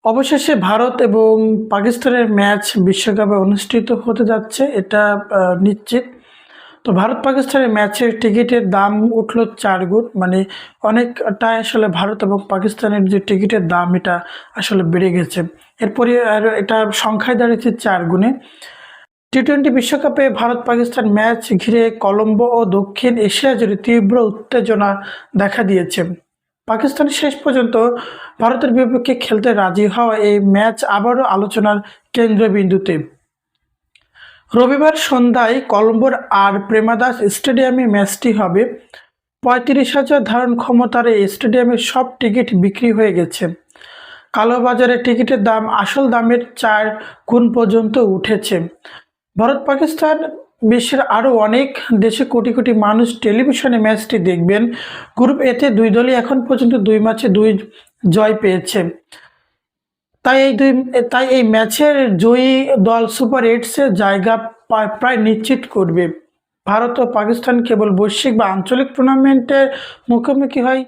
অবশেষে ভারত এবং পাকিস্তানের ম্যাচ বিশ্বকাপে অনুষ্ঠিত হতে যাচ্ছে, এটা নিশ্চিত। তো ভারত পাকিস্তানের ম্যাচের টিকিটের দাম উঠল 4 গুণ, মানে অনেকটাই আসলে ভারত এবং পাকিস্তানের যে টিকিটের দাম এটা আসলে বেড়ে গেছে। এরপরে আর এটা সংখ্যায় দাঁড়িয়েছে 4 গুণে। টি-20 বিশ্বকাপে ভারত পাকিস্তান ম্যাচ ঘিরে কলম্বো ও দক্ষিণ এশিয়া জুড়ে তীব্র উত্তেজনা দেখা দিয়েছে। পাকিস্তান শেষ পর্যন্ত ভারতের বিপক্ষে খেলতে রাজি হওয়া এই ম্যাচ আবারও আলোচনার কেন্দ্রবিন্দুতে। রবিবার সন্ধ্যায় কলম্বোর আর প্রেমাদাস স্টেডিয়ামে ম্যাচটি হবে। 35,000 ধারণ ক্ষমতার এই স্টেডিয়ামের সব টিকিট বিক্রি হয়ে গেছে। কালোবাজারে টিকিটের দাম আসল দামের 4 গুণ পর্যন্ত উঠেছে। ভারত পাকিস্তান বিশ্বের আরও অনেক দেশে কোটি কোটি মানুষ টেলিভিশনে ম্যাচটি দেখবেন। গ্রুপ এতে দুই দলই এখন পর্যন্ত 2 ম্যাচে 2 জয় পেয়েছে। তাই এই ম্যাচের জয়ী দল সুপার এইটসের জায়গা প্রায় নিশ্চিত করবে। ভারত ও পাকিস্তান কেবল বৈশ্বিক বা আঞ্চলিক টুর্নামেন্টের মুখোমুখি হয়,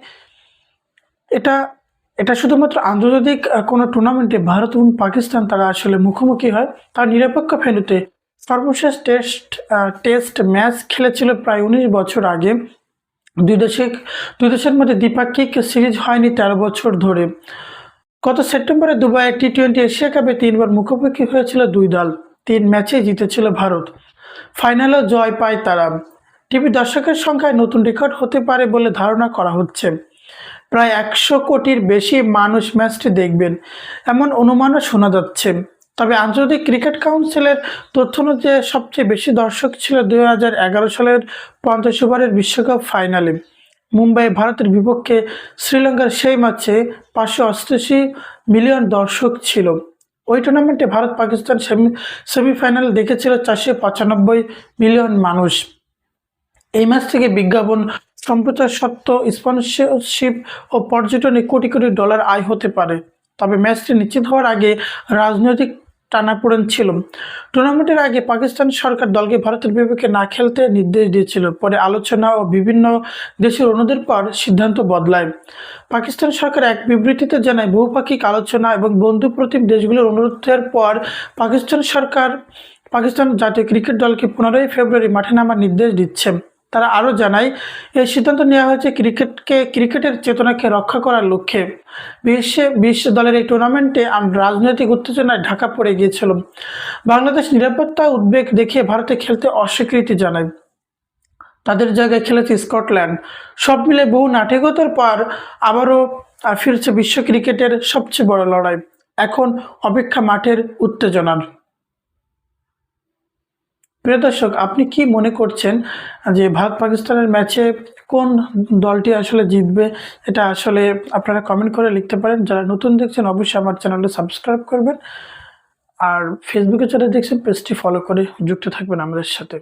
এটা শুধুমাত্র আন্তর্জাতিক কোনো টুর্নামেন্টে ভারত এবং পাকিস্তান তারা আসলে মুখোমুখি হয়। তার নিরপেক্ষ ভেন্যুতে সর্বশেষ টেস্ট ম্যাচ খেলেছিল প্রায় 19 বছর আগে। দুই দেশের মধ্যে দ্বিপাক্ষিক সিরিজ হয়নি 13 বছর ধরে। গত সেপ্টেম্বরে দুবাইয়ে টি-20 এশিয়া কাপে 3 বার মুখোমুখি হয়েছিল দুই দল। 3 ম্যাচে জিতেছিল ভারত, ফাইনালেও জয় পায় তারা। টিভি দর্শকের সংখ্যায় নতুন রেকর্ড হতে পারে বলে ধারণা করা হচ্ছে। প্রায় 100 কোটির বেশি মানুষ ম্যাচটি দেখবেন, এমন অনুমানও শোনা যাচ্ছে। তবে আন্তর্জাতিক ক্রিকেট কাউন্সিলের তথ্য অনুযায়ী সবচেয়ে বেশি দর্শক ছিল 2011 সালের 50 ওভারের বিশ্বকাপ ফাইনালে মুম্বাই ভারতের বিপক্ষে শ্রীলঙ্কার সেই ম্যাচে 588 মিলিয়ন দর্শক ছিল। ওই টুর্নামেন্টে ভারত পাকিস্তান সেমিফাইনাল দেখেছিল 495 মিলিয়ন মানুষ। এই ম্যাচ থেকে বিজ্ঞাপন, সম্প্রচার সত্ত্ব, স্পন্সরশিপ ও পর্যটনে কোটি কোটি ডলার আয় হতে পারে। তবে ম্যাচটি নিশ্চিত হওয়ার আগে রাজনৈতিক টানাপোড়েন ছিল। টুর্নামেন্টের আগে পাকিস্তান সরকার দলকে ভারতের বিপক্ষে না খেলতে নির্দেশ দিয়েছিল। পরে আলোচনা ও বিভিন্ন দেশের অনুরোধের পর সিদ্ধান্ত বদলায়। পাকিস্তান সরকার এক বিবৃতিতে জানায়, বহুপাক্ষিক আলোচনা এবং বন্ধুপ্রতিম দেশগুলোর অনুরোধের পর পাকিস্তান জাতীয় ক্রিকেট দলকে 15 ফেব্রুয়ারি মাঠে নামার নির্দেশ দিচ্ছে। তারা আরও জানায়, এই সিদ্ধান্ত নেওয়া হয়েছে ক্রিকেটের চেতনাকে রক্ষা করার লক্ষ্যে। বিশ্ব দলের এই টুর্নামেন্টে রাজনৈতিক উত্তেজনায় ঢাকা পড়ে গিয়েছিল। বাংলাদেশ নিরাপত্তা উদ্বেগ দেখিয়ে ভারতে খেলতে অস্বীকৃতি জানায়। তাদের জায়গায় খেলেছে স্কটল্যান্ড। সব মিলে বহু নাটকতার পর আবারও ফিরছে বিশ্ব ক্রিকেটের সবচেয়ে বড় লড়াই। এখন অপেক্ষা মাঠের উত্তেজনার। প্রিয় দর্শক, আপনি কি মনে করছেন যে ভারত পাকিস্তানের ম্যাচে কোন দলটি আসলে জিতবে? এটা আসলে আপনারা কমেন্ট করে লিখতে পারেন। যারা নতুন দেখছেন অবশ্যই আমার চ্যানেলটি সাবস্ক্রাইব করবেন, আর ফেসবুকে যারা দেখছেন পেজটি ফলো করে যুক্ত থাকবেন আমাদের সাথে।